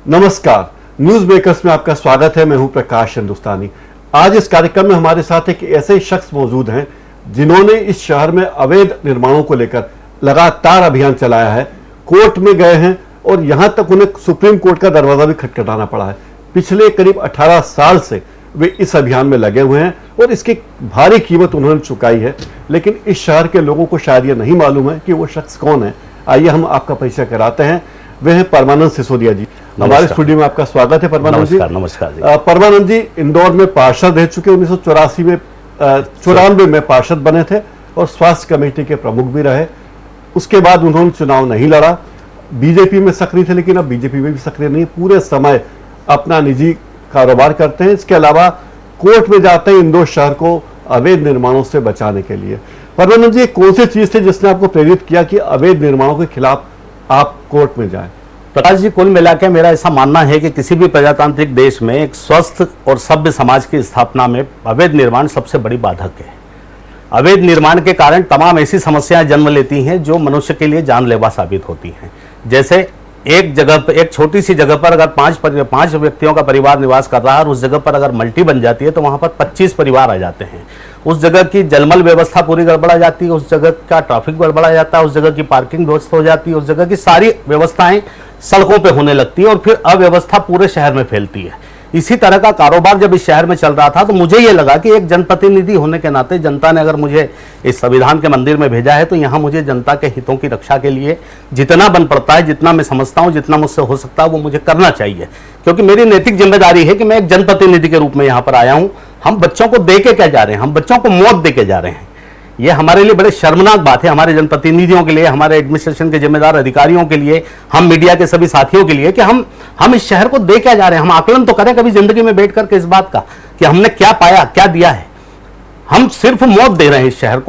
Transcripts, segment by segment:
नमस्कार, news makers में आपका स्वागत है। मैं हूं प्रकाश हिंदुस्तानी। आज इस कार्यक्रम में हमारे साथ एक ऐसे शख्स मौजूद हैं जिन्होंने इस शहर में अवैध निर्माणों को लेकर लगातार अभियान चलाया है, कोर्ट में गए हैं और यहां तक उन्हें सुप्रीम कोर्ट का दरवाजा भी खटखटाना पड़ा है। पिछले करीब 18 साल से वे इस अभियान में लगे हुए हैं और इसकी भारी कीमत उन्होंने चुकाई है, लेकिन इस शहर के लोगों को शायद ये नहीं मालूम है कि वो शख्स कौन है। आइए हम आपका परिचय कराते हैं। वे हैं परमानंद सिसोदिया जी। हमारे स्टूडियो में आपका स्वागत है परमानंद जी। नमस्कार जी। परमानंद जी इंदौर में पार्षद रह चुके, 1994 में पार्षद बने थे और स्वास्थ्य कमेटी के प्रमुख भी रहे। उसके बाद उन्होंने चुनाव नहीं लड़ा, बीजेपी में सक्रिय थे, लेकिन अब बीजेपी में भी सक्रिय नहीं, पूरे समय अपना निजी कारोबार करते हैं। इसके अलावा कोर्ट में जाते हैं इंदौर शहर को अवैध निर्माणों से बचाने के लिए। परमानंद जी, कौन सी चीज थी जिसने आपको प्रेरित किया कि अवैध निर्माणों के खिलाफ आप कोर्ट में जाएं? प्रकाश जी, कुल मिलाकर मेरा ऐसा मानना है कि किसी भी प्रजातांत्रिक देश में एक स्वस्थ और सभ्य समाज की स्थापना में अवैध निर्माण सबसे बड़ी बाधक है। अवैध निर्माण के कारण तमाम ऐसी समस्याएं जन्म लेती हैं जो मनुष्य के लिए जानलेवा साबित होती हैं। जैसे एक जगह पर, एक छोटी सी जगह पर अगर पांच व्यक्तियों का परिवार निवास कर रहा है और उस जगह पर अगर मल्टी बन जाती है तो वहां पर 25 परिवार आ जाते हैं। उस जगह की जलमल व्यवस्था पूरी गड़बड़ा जाती है, उस जगह का ट्रैफिक गड़बड़ा जाता है, उस जगह की पार्किंग व्यवस्था हो जाती है, उस जगह की सारी व्यवस्थाएं सड़कों पे होने लगती है और फिर अव्यवस्था पूरे शहर में फैलती है। इसी तरह का कारोबार जब इस शहर में चल रहा था तो मुझे ये लगा कि एक जनप्रतिनिधि होने के नाते जनता ने अगर मुझे इस संविधान के मंदिर में भेजा है तो यहाँ मुझे जनता के हितों की रक्षा के लिए जितना बन पड़ता है, जितना मैं समझता हूँ, जितना मुझसे हो सकता है वो मुझे करना चाहिए, क्योंकि मेरी नैतिक जिम्मेदारी है कि मैं एक जनप्रतिनिधि के रूप में यहाँ पर आया हूँ। हम बच्चों को दे के क्या जा रहे हैं? हम बच्चों को मौत दे के जा रहे हैं। ये हमारे लिए बड़े शर्मनाक बात है, हमारे जनप्रतिनिधियों के लिए, हमारे एडमिनिस्ट्रेशन के जिम्मेदार अधिकारियों के लिए, हम मीडिया के सभी साथियों के लिए कि हम इस शहर को दे क्या जा रहे हैं। हम आकलन तो करें कभी जिंदगी में बैठ करके इस बात का कि हमने क्या पाया, क्या दिया है। हम सिर्फ मौत दे रहे हैं इस शहर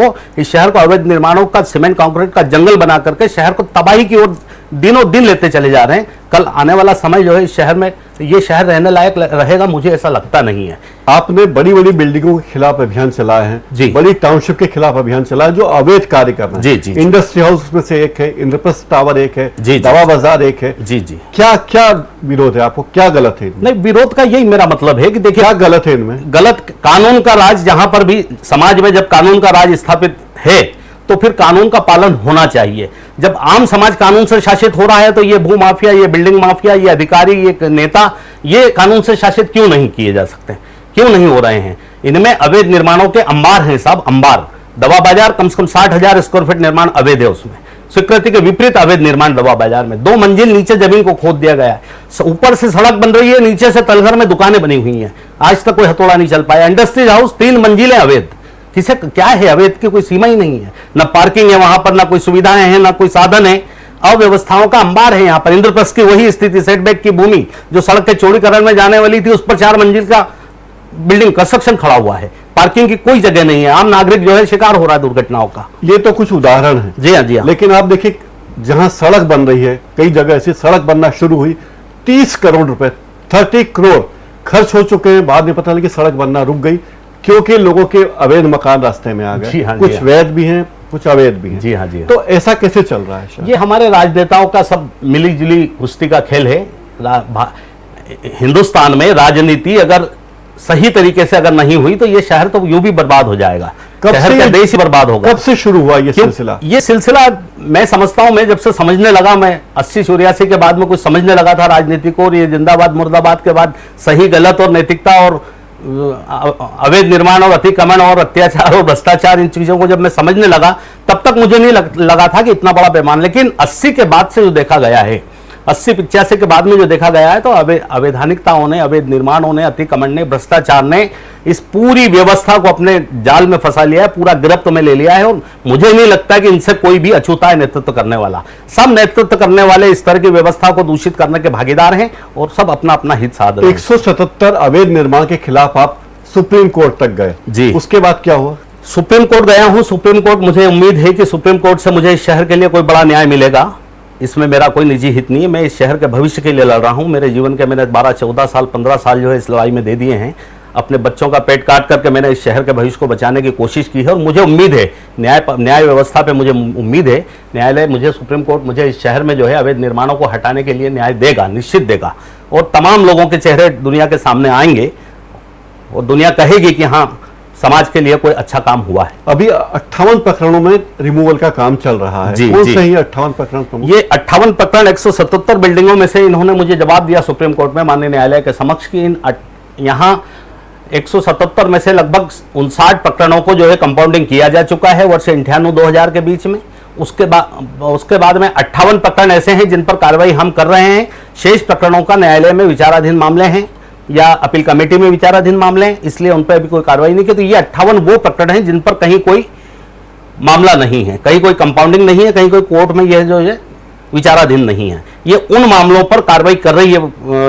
को अवैध निर्माणों का, सीमेंट कंक्रीट का जंगल बना करके शहर को तबाही की ओर दिनों दिन लेते चले जा रहे हैं। कल आने वाला समय जो है इस शहर में, ये शहर रहने लायक रहेगा, मुझे ऐसा लगता नहीं है। आपने बड़ी बड़ी बिल्डिंगों के खिलाफ अभियान चलाए हैं जी, बड़ी टाउनशिप के खिलाफ अभियान चलाया जो अवैध कार्य कर रहे हैं जी। इंडस्ट्री हाउस में से एक है, इंद्रप्रस्थ टावर एक है जी, दवा बाजार एक है जी। क्या क्या विरोध है आपको? क्या गलत है? नहीं, विरोध का यही मेरा मतलब है कि देखिए क्या गलत है इनमें? गलत कानून का राज, जहां पर भी समाज में जब कानून का राज स्थापित है तो फिर कानून का पालन होना चाहिए। जब आम समाज कानून से शासित हो रहा है तो ये भू माफिया, ये बिल्डिंग माफिया, ये अधिकारी, ये नेता, ये कानून से शासित क्यों नहीं किए जा सकते? क्यों नहीं हो रहे हैं? इनमें अवैध निर्माणों के अंबार हैं साहब, अंबार। दवा बाजार कम से कम 60,000 स्क्वायर फीट निर्माण अवैध है उसमें। स्वीकृति के विपरीत अवैध निर्माण दवा बाजार में 2 मंजिल नीचे जमीन को खोद दिया गया है, ऊपर से सड़क बन रही है, नीचे से तलघर में दुकानें बनी हुई हैं, आज तक कोई हथौड़ा नहीं चल पाया। इंडस्ट्रीज हाउस 3 मंजिलें अवैध। किसे क्या है? अवैध की कोई सीमा ही नहीं है, ना पार्किंग है वहां पर, ना कोई सुविधाएं हैं, ना कोई साधन है। अव्यवस्थाओं का अंबार है यहाँ पर। इंद्रप्रस्थ की वही स्थिति, सेटबैक की भूमि जो सड़क के चौड़ीकरण में जाने वाली थी, उस पर 4 मंजिल का बिल्डिंग कंस्ट्रक्शन खड़ा हुआ है। पार्किंग की कोई जगह नहीं है, आम नागरिक जो है शिकार हो रहा है दुर्घटनाओं का। ये तो कुछ उदाहरण है जी हाँ, जी हाँ। लेकिन आप देखिए जहां सड़क बन रही है, कई जगह ऐसी सड़क बनना शुरू हुई, 30 करोड़ रुपए, 30 करोड़ खर्च हो चुके हैं, बाद में पता लगा कि सड़क बनना रुक गई क्योंकि लोगों के अवैध मकान रास्ते में आ गए। हाँ, कुछ वैध भी हैं, कुछ अवैध भी हैं। जी हाँ, जी हाँ। तो ऐसा कैसे चल रहा है? ये हमारे राजनेताओं का सब मिली जुली कुश्ती का खेल है। हिंदुस्तान में राजनीति अगर सही तरीके से अगर नहीं हुई तो ये शहर तो यूं भी बर्बाद हो जाएगा, शहर का देश ही बर्बाद होगा। कब से शुरू हुआ ये सिलसिला? ये सिलसिला मैं समझता हूं, मैं जब से समझने लगा, मैं 80-84 के बाद में कुछ समझने लगा था राजनीति को, और ये जिंदाबाद मुर्दाबाद के बाद सही गलत और नैतिकता और अवैध निर्माण और अतिक्रमण और अत्याचार और भ्रष्टाचार, इन चीजों को जब मैं समझने लगा तब तक मुझे नहीं लगा था कि इतना बड़ा पैमाना। लेकिन 80 के बाद से जो देखा गया है, 80-85 के बाद में जो देखा गया है, तो अवैधानिकताओं ने, अवैध निर्माणों ने, अतिक्रमण ने, भ्रष्टाचार ने इस पूरी व्यवस्था को अपने जाल में फंसा लिया है, पूरा गिरफ्त में ले लिया है। और मुझे नहीं लगता कि इनसे कोई भी अछूता है नेतृत्व करने वाला। सब नेतृत्व करने वाले इस तरह की व्यवस्था को दूषित करने के भागीदार हैं और सब अपना अपना हित साध रहे हैं। 177 अवैध निर्माण के खिलाफ आप सुप्रीम कोर्ट तक गए जी, उसके बाद क्या हुआ? सुप्रीम कोर्ट गया हूं। सुप्रीम कोर्ट, मुझे उम्मीद है कि सुप्रीम कोर्ट से मुझे इस शहर के लिए कोई बड़ा न्याय मिलेगा। इसमें मेरा कोई निजी हित नहीं है, मैं इस शहर के भविष्य के लिए लड़ रहा हूं। मेरे जीवन के मैंने 12-14 साल, 15 साल जो है इस लड़ाई में दे दिए हैं। अपने बच्चों का पेट काट करके मैंने इस शहर के भविष्य को बचाने की कोशिश की है और मुझे उम्मीद है न्याय व्यवस्था पे मुझे उम्मीद है न्यायालय मुझे, सुप्रीम कोर्ट मुझे इस शहर में जो है अवैध निर्माणों को हटाने के लिए न्याय देगा, निश्चित देगा। और तमाम लोगों के चेहरे दुनिया के सामने आएंगे और दुनिया कहेगी कि हाँ, समाज के लिए कोई अच्छा काम हुआ है। अभी 58 प्रकरणों में रिमूवल का काम चल रहा है। जी, कौन जी। से ही 58 प्रकरण प्रमुख? ये 58 प्रकरण 177 बिल्डिंगों में से इन्होंने मुझे जवाब दिया सुप्रीम कोर्ट में, माननीय न्यायालय के समक्ष, कि यहाँ 177 में से लगभग 59 प्रकरणों को जो है कंपाउंडिंग किया जा चुका है वर्ष 98-2000 के बीच में। उसके बाद में 58 प्रकरण ऐसे हैं जिन पर कार्रवाई हम कर रहे हैं। शेष प्रकरणों का न्यायालय में विचाराधीन मामले हैं या अपील कमेटी में विचाराधीन मामले हैं, इसलिए उन पर अभी कोई कार्रवाई नहीं की। तो ये 58 वो प्रकरण हैं जिन पर कहीं कोई मामला नहीं है, कहीं कोई कंपाउंडिंग नहीं है, कहीं कोई कोर्ट में यह जो है विचाराधीन नहीं है। ये उन मामलों पर कार्रवाई कर रही है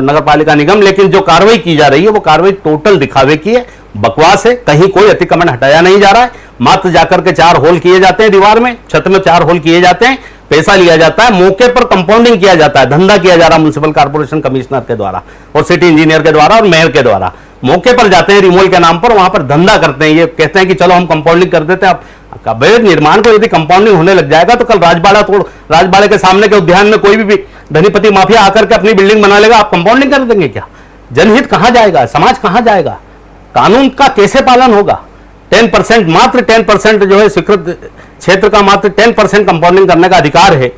नगरपालिका निगम, लेकिन जो कार्रवाई की जा रही है वो कार्रवाई टोटल दिखावे की है, बकवास है। कहीं कोई अतिक्रमण हटाया नहीं जा रहा है, मात्र जाकर के 4 होल किए जाते हैं दीवार में, छत में 4 होल किए जाते हैं, पैसा लिया जाता है, मौके पर कंपाउंडिंग किया जाता है, धंधा किया जा रहा है म्युनिसिपल कॉर्पोरेशन कमिश्नर के द्वारा और सिटी इंजीनियर के द्वारा और मेयर के द्वारा। मौके पर जाते हैं रिमूवल के नाम पर, वहां पर धंधा करते हैं। ये कहते हैं कि चलो हम कंपाउंडिंग कर देते हैं। अब अवैध निर्माण को यदि कंपाउंडिंग होने लग जाएगा तो कल राजबाड़ा के सामने के उद्यान में कोई भी धनीपति माफिया आकर के अपनी बिल्डिंग बना लेगा, आप कंपाउंडिंग कर देंगे क्या? जनहित कहां जाएगा? समाज कहां जाएगा? कानून का कैसे पालन होगा? 10%, मात्र 10% जो है स्वीकृत क्षेत्र का मात्र 10% कंपाउंडिंग करने का अधिकार है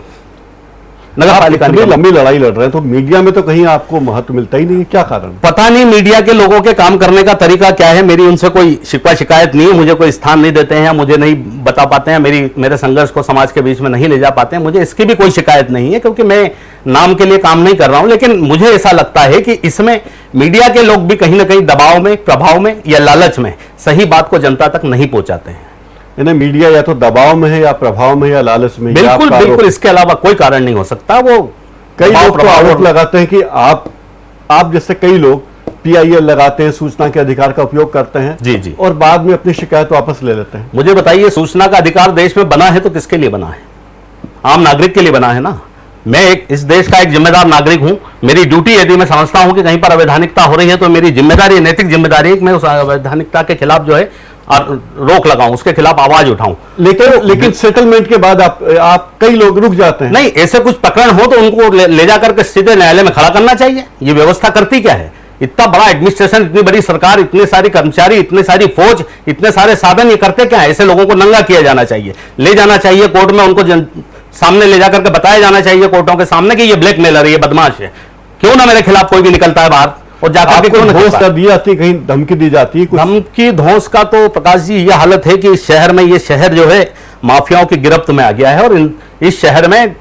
नगरपालिका आप निगम। इतनी लंबी लड़ाई लड़ रहे हैं तो मीडिया में तो कहीं आपको महत्व मिलता ही नहीं है, क्या कारण? पता नहीं मीडिया के लोगों के काम करने का तरीका क्या है। मेरी उनसे कोई शिकवा शिकायत नहीं है, मुझे कोई स्थान नहीं देते हैं, मुझे नहीं बता पाते हैं, मेरे संघर्ष को समाज के बीच में नहीं ले जा पाते हैं, मुझे इसकी भी कोई शिकायत नहीं है, क्योंकि मैं नाम के लिए काम नहीं कर रहा हूं। लेकिन मुझे ऐसा लगता है कि इसमें मीडिया के लोग भी कहीं ना कहीं दबाव में, प्रभाव में या लालच में सही बात को जनता तक नहीं पहुंचाते हैं। यानी मीडिया या तो दबाव में है या प्रभाव में या लालच में। बिल्कुल बिल्कुल, इसके अलावा कोई कारण नहीं हो सकता। वो कई दबाव, लोग तो प्रभाव आरोप और- लगाते हैं कि आप जैसे कई लोग PIL लगाते हैं, सूचना के अधिकार का उपयोग करते हैं जी जी। और बाद में अपनी शिकायत वापस ले लेते हैं। मुझे बताइए, सूचना का अधिकार देश में बना है तो किसके लिए बना है? आम नागरिक के लिए बना है ना। मैं इस देश का एक जिम्मेदार नागरिक हूं। मेरी ड्यूटी, यदि मैं समझता हूं कि कहीं पर अवैधानिकता हो रही है तो मेरी जिम्मेदारी, नैतिक जिम्मेदारी है कि मैं उस अवैधानिकता के खिलाफ जो है रोक लगाऊं, उसके खिलाफ आवाज उठाऊं। लेकिन सेटलमेंट के बाद आप कई लोग रुक जाते हैं। नहीं, ऐसे कुछ प्रकरण हो तो उनको ले जाकर के सीधे न्यायालय में खड़ा करना चाहिए। ये व्यवस्था करती क्या है? इतना बड़ा एडमिनिस्ट्रेशन, इतनी बड़ी सरकार, इतने सारे कर्मचारी, इतनी सारी फौज, इतने सारे साधन, ये करते क्या है? ऐसे लोगों को नंगा किया जाना चाहिए, ले जाना चाहिए कोर्ट में, उनको सामने ले जाकर के बताया जाना चाहिए कोर्टों के सामने कि ये ब्लैकमेलर है, ये बदमाश है। क्यों ना मेरे खिलाफ कोई भी निकलता है बाहर और जाकर के क्यों ना धौंस कर दी जाती है, कहीं धमकी दी जाती है कुछ? धमकी धौंस का तो प्रकाश जी ये हालत है कि इस शहर में, ये शहर जो है माफियाओं की गिरफ्त में आ गया है और इस शहर में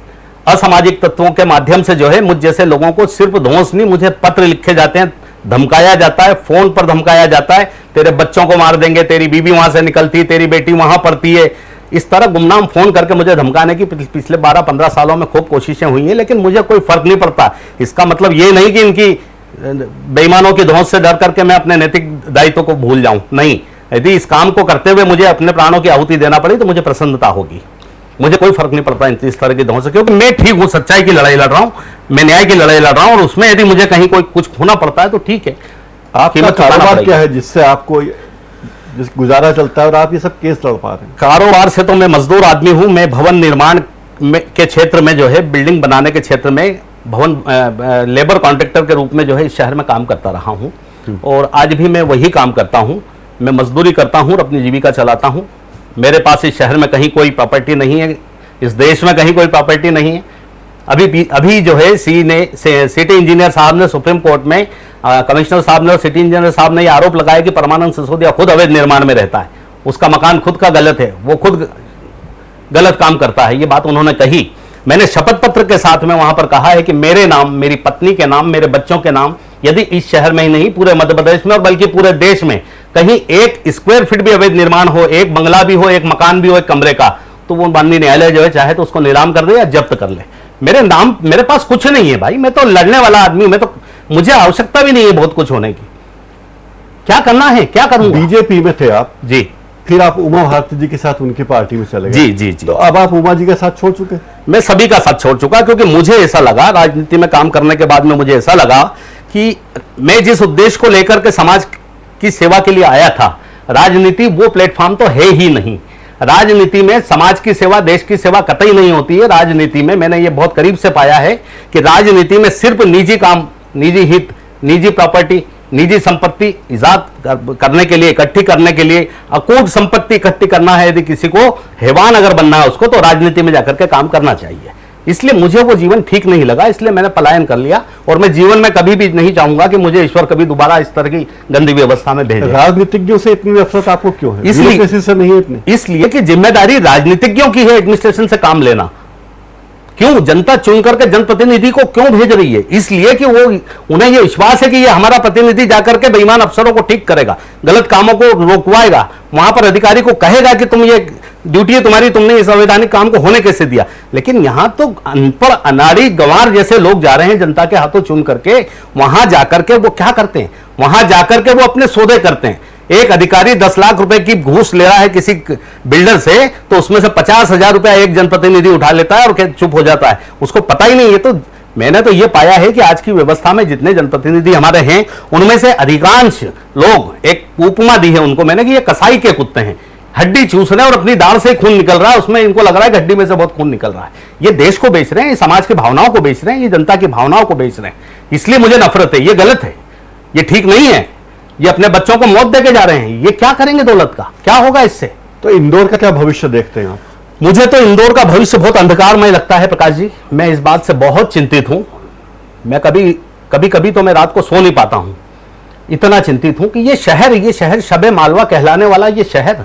असामाजिक तत्वों के माध्यम से जो है मुझ जैसे लोगों को सिर्फ धौंस नहीं, मुझे पत्र लिखे जाते हैं, धमकाया जाता है, फोन पर धमकाया जाता है, तेरे बच्चों को मार देंगे, तेरी बीबी वहां से निकलती है, तेरी बेटी वहां पढ़ती है। इस तरह गुमनाम फोन करके मुझे धमकाने की पिछले 12-15 सालों में खूब कोशिशें हुई हैं, लेकिन मुझे कोई फर्क नहीं पड़ता। इसका मतलब ये नहीं कि इनकी बेईमानों की धौंस से डर करके मैं अपने नैतिक दायित्व को भूल जाऊं। नहीं, यदि इस काम को करते हुए मुझे अपने प्राणों की आहुति देना पड़ी तो मुझे प्रसन्नता होगी। मुझे कोई फर्क नहीं पड़ता इस तरह की धौंस से, क्योंकि मैं ठीक हूं, सच्चाई की लड़ाई लड़ रहा हूं, मैं न्याय की लड़ाई लड़ रहा हूं और उसमें यदि मुझे कहीं कोई कुछ खोना पड़ता है तो ठीक है। आपका कारोबार क्या है जिससे आपको गुजारा चलता है और आप ये सब केस लड़ पा रहे हैं? कारोबार से तो मैं मजदूर आदमी हूं। मैं भवन निर्माण के क्षेत्र में जो है, बिल्डिंग बनाने के क्षेत्र में भवन लेबर कॉन्ट्रैक्टर के रूप में जो है इस शहर में काम करता रहा हूं और आज भी मैं वही काम करता हूं। मैं मजदूरी करता हूं और अपनी जीविका चलाता हूं। मेरे पास इस शहर में कहीं कोई प्रॉपर्टी नहीं है, इस देश में कहीं कोई प्रॉपर्टी नहीं है। अभी जो है सिटी इंजीनियर साहब ने सुप्रीम कोर्ट में, कमिश्नर साहब ने और सिटी इंजीनियर साहब ने यह आरोप लगाया कि परमानंद सिसोदिया खुद अवैध निर्माण में रहता है, उसका मकान खुद का गलत है, वो खुद गलत काम करता है। ये बात उन्होंने कही। मैंने शपथ पत्र के साथ में वहां पर कहा है कि मेरे नाम, मेरी पत्नी के नाम, मेरे बच्चों के नाम, यदि इस शहर में ही नहीं पूरे मध्य प्रदेश में और बल्कि पूरे देश में कहीं 1 स्क्वायर फीट भी अवैध निर्माण हो, एक बंगला भी हो, एक मकान भी हो, एक कमरे का, तो वो माननीय न्यायालय जो है चाहे तो उसको नीलाम कर दे या जब्त कर ले। मेरे पास कुछ नहीं है भाई, मैं तो लड़ने वाला आदमी हूं, मुझे आवश्यकता भी नहीं है बहुत कुछ होने की। क्या करना है, क्या करूंगा? बीजेपी में थे आप जी, फिर आप उमा भारती जी के साथ उनकी पार्टी में चले गए। जी जी जी। तो अब आप उमा जी का साथ छोड़ चुके? मैं सभी का साथ छोड़ चुका, क्योंकि मुझे ऐसा लगा, राजनीति में काम करने के बाद में मुझे ऐसा लगा कि मैं जिस उद्देश्य को लेकर के समाज की सेवा के लिए आया था, राजनीति वो प्लेटफॉर्म तो है ही नहीं। राजनीति में समाज की सेवा, देश की सेवा कतई नहीं होती है। राजनीति में मैंने ये बहुत करीब से पाया है कि राजनीति में सिर्फ निजी काम निजी हित, निजी प्रॉपर्टी, निजी संपत्ति ईजाद करने के लिए, इकट्ठी करने के लिए, अकूट संपत्ति इकट्ठी करना है, यदि किसी को हैवान अगर बनना है उसको, तो राजनीति में जाकर के काम करना चाहिए। इसलिए मुझे वो जीवन ठीक नहीं लगा, इसलिए मैंने पलायन कर लिया। और मैं जीवन में कभी भी नहीं चाहूंगा कि मुझे ईश्वर कभी दोबारा इस तरह की गंदी व्यवस्था में भेजे। राजनीतिज्ञों से इतनी नफरत आपको क्यों है? इसलिए से नहीं है इतनी। इसलिए कि जिम्मेदारी राजनीतिज्ञों की है एडमिनिस्ट्रेशन से काम लेना। क्यों जनता चुन करके जनप्रतिनिधि को क्यों भेज रही है? इसलिए कि वो उन्हें ये विश्वास है कि ये हमारा प्रतिनिधि जाकर के बेईमान अफसरों को ठीक करेगा, गलत कामों को रोकवाएगा, वहां पर अधिकारी को कहेगा कि तुम ये ड्यूटी है तुम्हारी, तुमने इस संवैधानिक काम को होने कैसे दिया। लेकिन यहां तो अनपढ़ अनाड़ी गंवार जैसे लोग जा रहे हैं जनता के हाथों चुन करके। वहां जाकर के वो क्या करते हैं? वहां जाकर के वो अपने सौदे करते हैं। एक अधिकारी 10 लाख रुपए की घूस ले रहा है किसी बिल्डर से, तो उसमें से 50,000 रुपया एक जनप्रतिनिधि उठा लेता है और चुप हो जाता है, उसको पता ही नहीं है। तो मैंने तो यह पाया है कि आज की व्यवस्था में जितने जनप्रतिनिधि हमारे हैं, उनमें से अधिकांश लोग, एक उपमा दी है उनको मैंने कि ये कसाई के कुत्ते हैं, हड्डी चूस रहे हैं और अपनी दाढ़ से खून निकल रहा है, उसमें इनको लग रहा है कि हड्डी में से बहुत खून निकल रहा है। ये देश को बेच रहे हैं, ये समाज की भावनाओं को बेच रहे हैं, ये जनता की भावनाओं को बेच रहे हैं। इसलिए मुझे नफरत है, ये गलत है, ये ठीक नहीं है। ये अपने बच्चों को मौत देके जा रहे हैं, ये क्या करेंगे दौलत का? क्या होगा इससे? तो इंदौर का क्या भविष्य देखते हैं आप? मुझे तो इंदौर का भविष्य बहुत अंधकारमय लगता है प्रकाश जी। मैं इस बात से बहुत चिंतित हूं। मैं कभी तो मैं रात को सो नहीं पाता हूं, इतना चिंतित हूं कि ये शहर शबे मालवा कहलाने वाला ये शहर,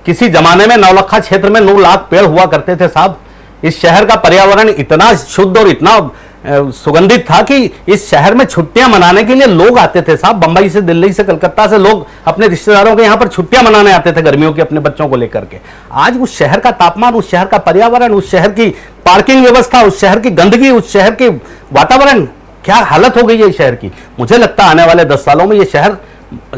किसी जमाने में नौलखा क्षेत्र में 9 लाख पेड़ हुआ करते थे साहब। इस शहर का पर्यावरण इतना शुद्ध और इतना सुगंधित था कि इस शहर में छुट्टियां मनाने के लिए लोग आते थे साहब। बंबई से, दिल्ली से, कलकत्ता से लोग अपने रिश्तेदारों के यहां पर छुट्टियां मनाने आते थे गर्मियों की, अपने बच्चों को लेकर के। आज उस शहर का तापमान, उस शहर का पर्यावरण, उस शहर की पार्किंग व्यवस्था, उस शहर की गंदगी, उस शहर के वातावरण, क्या हालत हो गई है इस शहर की। मुझे लगता है आने वाले 10 सालों में यह शहर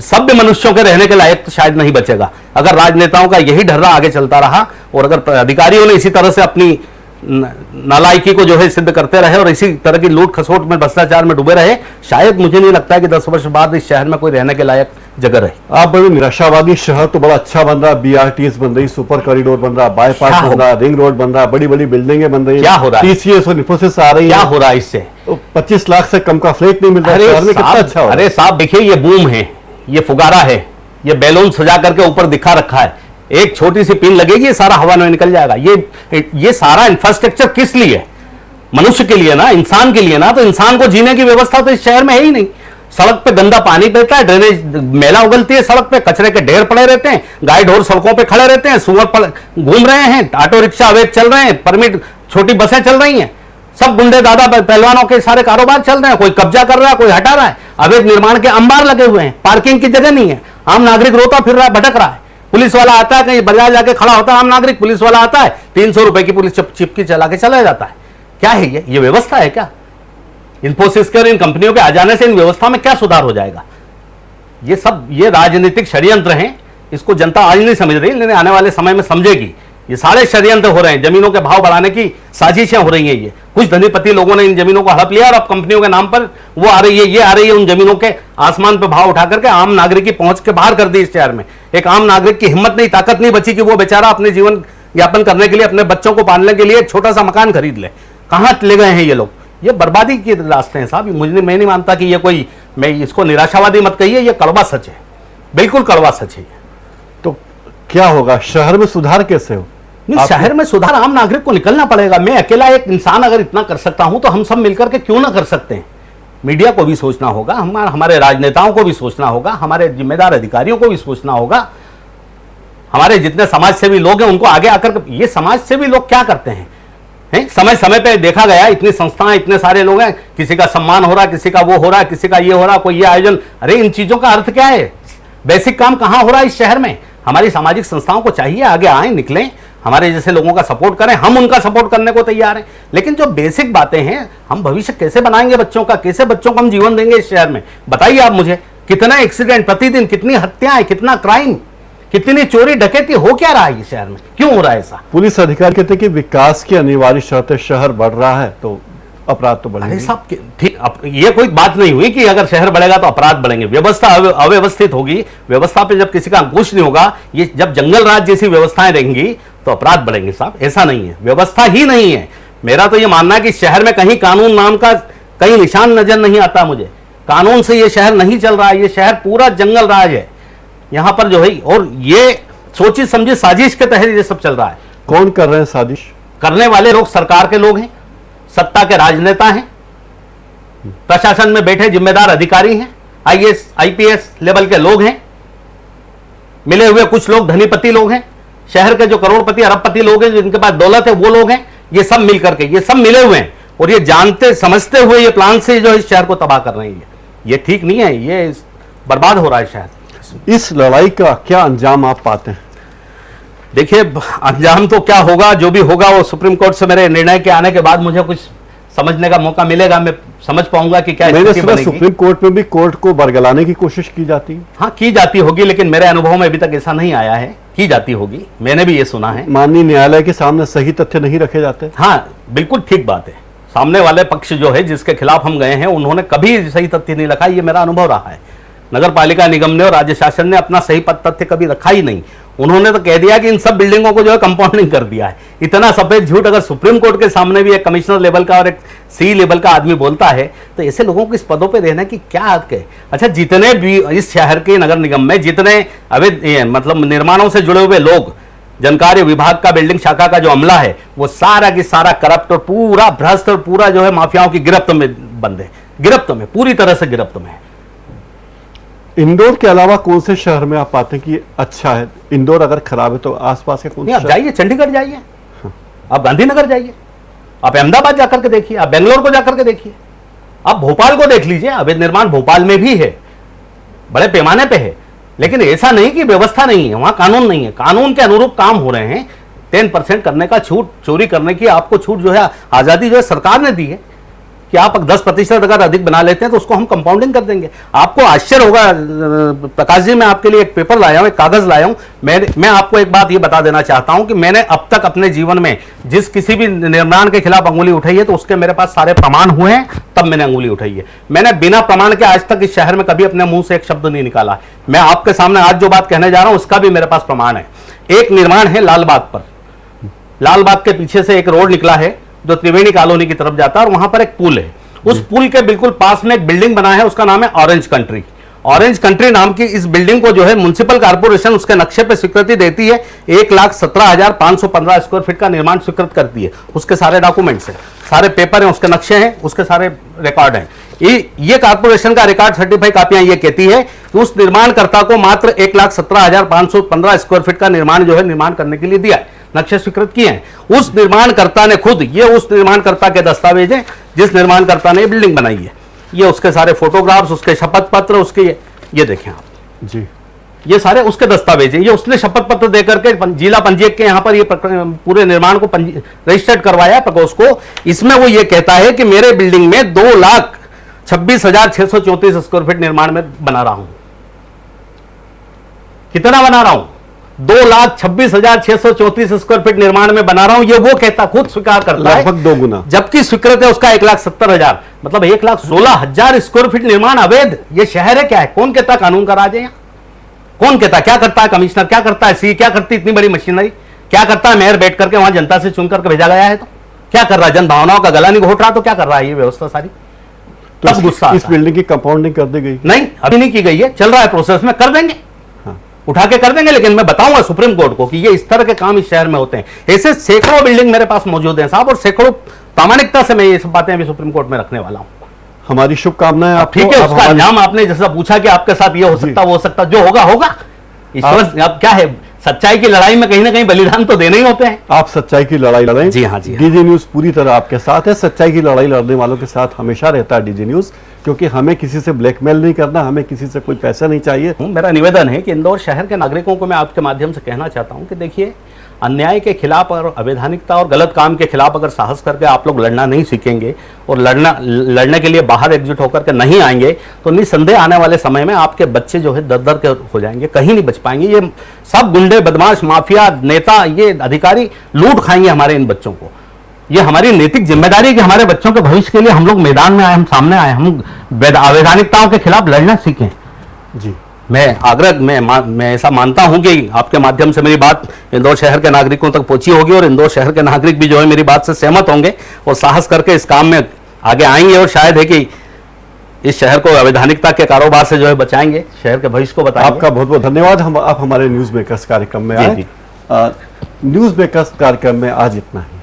सभ्य मनुष्यों के रहने के लायक तो शायद नहीं बचेगा, अगर राजनेताओं का यही ढर्रा आगे चलता रहा और अगर अधिकारियों ने इसी तरह से अपनी नालायकी को जो है सिद्ध करते रहे और इसी तरह की लूट खसोट में, भ्रष्टाचार में डूबे रहे। शायद मुझे नहीं लगता है कि 10 वर्ष बाद इस शहर में कोई रहने के लायक जगह रहे। आप बड़े निराशावादी, शहर तो बड़ा अच्छा बन रहा, BRTS बन रही, सुपर कॉरिडोर बन रहा, बाईपास बन रहा, रिंग रोड बन रहा, बड़ी बड़ी बिल्डिंगें बन रही, क्या हो रहा है? TCS और इंफोसिस आ रही है, क्या हो रहा है इससे? 25 लाख से कम का फ्लैट नहीं मिल रहा है शहर में, कितना अच्छा हो रहा है। अरे साहब देखिए, ये बूम है, ये फुगारा है, ये बैलून सजा करके ऊपर दिखा रखा है, एक छोटी सी पिन लगेगी, सारा हवा में निकल जाएगा। ये सारा इंफ्रास्ट्रक्चर किस लिए? मनुष्य के लिए ना, इंसान के लिए ना। तो इंसान को जीने की व्यवस्था तो इस शहर में है ही नहीं। सड़क पे गंदा पानी बहता है, ड्रेनेज मैला उगलती है, सड़क पे कचरे के ढेर पड़े रहते हैं, गाय ढोर सड़कों पे खड़े रहते हैं, सुअर घूम रहे हैं, ऑटो रिक्शा अवैध चल रहे हैं, परमिट छोटी बसें चल रही हैं, सब गुंडे दादा पहलवानों के सारे कारोबार चल रहे हैं, कोई कब्जा कर रहा है, कोई हटा रहा है, अवैध निर्माण के अंबार लगे हुए हैं, पार्किंग की जगह नहीं है, आम नागरिक रोता फिर रहा है, भटक रहा है। पुलिस वाला आता है, कहीं बाजार जाके खड़ा होता है आम नागरिक, पुलिस वाला आता है, 300 रुपए की पुलिस चिपकी चला के चला जाता है। क्या है ये व्यवस्था है क्या? इंफोसिस के और इन कंपनियों के आ जाने से इन व्यवस्था में क्या सुधार हो जाएगा? ये राजनीतिक षड्यंत्र हैं। इसको जनता आज नहीं समझ रही, लेकिन आने वाले समय में समझेगी। ये सारे षड्यंत्र हो रहे हैं, जमीनों के भाव बढ़ाने की साजिशें हो रही हैं। ये कुछ धनीपति लोगों ने इन जमीनों को हड़प लिया और अब कंपनियों के नाम पर वो आ रही है, ये आ रही है, उन जमीनों के आसमान पे भाव उठा करके आम नागरिक की पहुंच के बाहर कर दी इस शहर में। एक आम नागरिक की हिम्मत नहीं, ताकत नहीं बची कि वो बेचारा अपने जीवन यापन करने के लिए, अपने बच्चों को पालने के लिए एक छोटा सा मकान खरीद ले। कहां ले गए हैं ये लोग? ये बर्बादी के रास्ते हैं साहब। मैं नहीं मानता कि ये कोई, मैं इसको निराशावादी मत कहिए, ये कड़वा सच है, बिल्कुल कड़वा सच है। तो क्या होगा शहर में सुधार कैसे हो? शहर में सुधार आम नागरिक को निकलना पड़ेगा। मैं अकेला एक इंसान अगर इतना कर सकता हूं तो हम सब मिलकर के क्यों ना कर सकते हैं? मीडिया को भी सोचना होगा, हमारे राजनेताओं को भी सोचना होगा, हमारे जिम्मेदार अधिकारियों को भी सोचना होगा, हमारे जितने समाज सेवी लोग हैं उनको आगे आकर, ये समाज सेवी लोग क्या करते हैं? समय समय पे देखा गया, इतनी संस्थाएं, इतने सारे लोग हैं, किसी का सम्मान हो रहा है, किसी का वो हो रहा है, किसी का ये हो रहा है, कोई ये आयोजन। अरे इन चीजों का अर्थ क्या है? बेसिक काम कहां हो रहा है इस शहर में? हमारी सामाजिक संस्थाओं को चाहिए आगे आए, निकलें, हमारे जैसे लोगों का सपोर्ट करें, हम उनका सपोर्ट करने को तैयार हैं। लेकिन जो बेसिक बातें हैं, हम भविष्य कैसे बनाएंगे बच्चों का, कैसे बच्चों को हम जीवन देंगे इस शहर में? बताइए आप मुझे, कितना एक्सीडेंट प्रतिदिन, कितनी हत्याएं, कितना क्राइम, कितनी चोरी डकैती हो क्या रहा है इस शहर में? क्यों हो रहा है ऐसा? पुलिस अधिकारी कहते हैं कि विकास की अनिवार्य शर्त है, शहर बढ़ रहा है तो अपराध तो बढ़ेंगे। अरे साहब ठीक, ये कोई बात नहीं हुई कि अगर शहर बढ़ेगा तो अपराध बढ़ेंगे। व्यवस्था अव्यवस्थित होगी, व्यवस्था पे जब किसी का अंकुश नहीं होगा, ये जब जंगल राज जैसी व्यवस्थाएं रहेंगी तो अपराध बढ़ेंगे साहब। ऐसा नहीं है, व्यवस्था ही नहीं है। मेरा तो ये मानना है कि शहर में कहीं कानून नाम का कहीं निशान नजर नहीं आता मुझे। कानून से ये शहर नहीं चल रहा है, ये शहर पूरा जंगल राज है यहाँ पर जो है, और ये सोची समझी साजिश के तहत ये सब चल रहा है। कौन कर रहे हैं साजिश? करने वाले लोग सरकार के लोग हैं, सत्ता के राजनेता हैं, प्रशासन में बैठे जिम्मेदार अधिकारी हैं, आईएएस आईपीएस लेवल के लोग हैं, मिले हुए कुछ लोग धनीपति लोग हैं, शहर के जो करोड़पति अरबपति लोग हैं, जिनके पास दौलत है वो लोग हैं। ये सब मिल करके ये सब मिले हुए हैं और ये जानते समझते हुए ये प्लान से जो इस शहर को तबाह कर रहे हैं। ये ठीक नहीं है, ये बर्बाद हो रहा है शहर। इस लड़ाई का क्या अंजाम आप पाते हैं? देखिए, अंजाम तो क्या होगा, जो भी होगा वो सुप्रीम कोर्ट से मेरे निर्णय के आने के बाद मुझे कुछ समझने का मौका मिलेगा, मैं समझ पाऊंगा कि क्या मैंने स्थिति सुना बनेगी। सुप्रीम कोर्ट में भी कोर्ट को बरगलाने की कोशिश की जाती है। हाँ, की जाती होगी, लेकिन मेरे अनुभव में अभी तक ऐसा नहीं आया है। की जाती होगी, मैंने भी ये सुना है। माननीय न्यायालय के सामने सही तथ्य नहीं रखे जाते। हाँ, बिल्कुल ठीक बात है। सामने वाले पक्ष जो है, जिसके खिलाफ हम गए हैं, उन्होंने कभी सही तथ्य नहीं रखा, ये मेरा अनुभव रहा है। नगर पालिका निगम ने और राज्य शासन ने अपना सही तथ्य कभी रखा ही नहीं। उन्होंने तो कह दिया कि इन सब बिल्डिंगों को जो है कंपाउंडिंग कर दिया है। इतना सफेद झूठ अगर सुप्रीम कोर्ट के सामने भी एक कमिश्नर लेवल का और एक सी लेवल का आदमी बोलता है, तो ऐसे लोगों को इस पदों पे रहने की क्या हक है? अच्छा, जितने भी इस शहर के नगर निगम में जितने अवैध मतलब निर्माणों से जुड़े हुए लोग, जनकार्य विभाग का बिल्डिंग शाखा का जो अमला है, वो सारा की सारा करप्ट और पूरा भ्रष्ट और पूरा जो है माफियाओं की गिरफ्त में बंद है, गिरफ्त में, पूरी तरह से गिरफ्त में है। इंदौर के अलावा कौन से शहर में आप पाते हैं कि अच्छा है? इंदौर अगर खराब है तो आसपास के कौन से? आप जाइए, चंडीगढ़ जाइए, आप गांधीनगर जाइए, आप अहमदाबाद जाकर के देखिए, आप बेंगलोर को जाकर के देखिए, आप भोपाल को देख लीजिए। अवैध निर्माण भोपाल में भी है, बड़े पैमाने पे है, लेकिन ऐसा नहीं कि व्यवस्था नहीं है, वहां कानून नहीं है। कानून के अनुरूप काम हो रहे हैं। 10% करने का छूट, चोरी करने की आपको छूट जो है, आजादी जो है सरकार ने दी है कि आप 10% अगर अधिक बना लेते हैं तो उसको हम कंपाउंडिंग कर देंगे। आपको आश्चर्य होगा प्रकाश जी, मैं आपके लिए एक पेपर लाया हूं, एक कागज लाया हूं। मैं आपको एक बात ये बता देना चाहता हूं कि मैंने अब तक अपने जीवन में जिस किसी भी निर्माण के खिलाफ अंगुली उठाई है तो उसके मेरे पास सारे प्रमाण हुए हैं, तब मैंने अंगुली उठाई है। मैंने बिना प्रमाण के आज तक इस शहर में कभी अपने मुंह से एक शब्द नहीं निकाला। मैं आपके सामने आज जो बात कहने जा रहा हूं उसका भी मेरे पास प्रमाण है। एक निर्माण है लालबाग पर, लालबाग के पीछे से एक रोड निकला है जो त्रिवेणी कॉलोनी की तरफ जाता है, और वहां पर एक पुल है। उस पुल के बिल्कुल पास में एक बिल्डिंग बना है, उसका नाम है ऑरेंज कंट्री। ऑरेंज कंट्री नाम की इस बिल्डिंग को जो है म्युनिसिपल कॉर्पोरेशन उसके नक्शे पे स्वीकृति देती है। 1,17,515 स्क्वायर फीट का निर्माण स्वीकृत करती है। उसके सारे डॉक्यूमेंट्स हैं, सारे पेपर हैं, उसके नक्शे हैं, उसके सारे रिकॉर्ड हैं। ये कॉर्पोरेशन का रिकॉर्ड सर्टिफाइड कापियां ये कहती है कि उस निर्माणकर्ता को मात्र 1,17,515 स्क्वायर फीट का निर्माण जो है निर्माण करने के लिए दिया है, नक्शे स्वीकृत किए हैं। उस निर्माणकर्ता ने खुद, ये उस निर्माणकर्ता के दस्तावेज हैं जिस निर्माणकर्ता ने बिल्डिंग बनाई है। ये उसके सारे फोटोग्राफ्स, उसके शपथ पत्र, उसके ये देखें आप जी, ये सारे उसके दस्तावेज हैं। ये उसने शपथ पत्र देकर के जिला पंजीयक के यहाँ पर ये पूरे निर्माण को रजिस्टर्ड करवाया प्रकोष्ठ को। इसमें वो ये कहता है कि मेरे बिल्डिंग में 2,26,634 स्क्वायर फीट निर्माण में बना रहा हूं। कितना बना रहा हूं? 2,26,634 स्क्वायर फीट निर्माण में बना रहा हूं। ये वो कहता, खुद स्वीकार करता है, लगभग 2 गुना, जबकि स्वीकृत है उसका 1,70,000, मतलब 1,16,000 स्क्वायर फीट निर्माण अवैध। ये शहर है क्या है? कौन कहता कानून का राज है यहाँ? कौन कहता? क्या करता है कमिश्नर, क्या करता है सी, क्या करती इतनी बड़ी मशीनरी, क्या करता है मेयर बैठ करके वहां जनता से चुन करके भेजा गया है तो क्या कर रहा है? जन भावनाओं का गला नहीं घोट रहा तो क्या कर रहा है? ये व्यवस्था सारी तो तब गुस्सा इस बिल्डिंग की कंपाउंडिंग कर दी गई? नहीं, अभी नहीं की गई है, चल रहा है प्रोसेस में, कर देंगे, उठा के कर देंगे। लेकिन मैं बताऊंगा सुप्रीम कोर्ट को कि ये इस तरह के काम इस शहर में होते हैं। ऐसे सैकड़ों बिल्डिंग मेरे पास मौजूद हैं साहब, और सैकड़ों प्रामाणिकता से मैं ये सब बातें अभी सुप्रीम कोर्ट में रखने वाला हूं। हमारी शुभकामनाएं आपको। ठीक है, उसका अंजाम आपने जैसा पूछा कि आपके साथ ये हो सकता, वो हो सकता, जो होगा होगा। ईश्वर अब क्या है, सच्चाई की लड़ाई में कहीं ना कहीं बलिदान तो देने ही होते हैं। आप सच्चाई की लड़ाई लड़ें। जी हाँ, जी हाँ। डीजी न्यूज पूरी तरह आपके साथ है। सच्चाई की लड़ाई लड़ने वालों के साथ हमेशा रहता है डीजी न्यूज, क्योंकि हमें किसी से ब्लैकमेल नहीं करना, हमें किसी से कोई पैसा नहीं चाहिए। मेरा निवेदन है कि इंदौर शहर के नागरिकों को मैं आपके माध्यम से कहना चाहता हूं कि देखिए, अन्याय के खिलाफ और अवैधानिकता और गलत काम के खिलाफ अगर साहस करके आप लोग लड़ना नहीं सीखेंगे और लड़ने के लिए बाहर एकजुट होकर के नहीं आएंगे तो निसंदेह आने वाले समय में आपके बच्चे जो है दर-दर के हो जाएंगे, कहीं नहीं बच पाएंगे। ये सब गुंडे, बदमाश, माफिया, नेता, ये अधिकारी लूट खाएंगे हमारे इन बच्चों को। ये हमारी नैतिक जिम्मेदारी है कि हमारे बच्चों के भविष्य के लिए हम लोग मैदान में आए, हम सामने आए, हम अवैधानिकताओं के खिलाफ लड़ना सीखें। जी, मैं ऐसा मानता हूं कि आपके माध्यम से मेरी बात इंदौर शहर के नागरिकों तक पहुंची होगी और इंदौर शहर के नागरिक भी जो है मेरी बात से सहमत होंगे और साहस करके इस काम में आगे आएंगे और शायद है कि इस शहर को अवैधानिकता के कारोबार से जो है बचाएंगे, शहर के भविष्य को बताएंगे। आपका बहुत बहुत धन्यवाद। आप हमारे न्यूज मेकर्स कार्यक्रम में आए। न्यूज मेकर्स कार्यक्रम में आज इतना ही।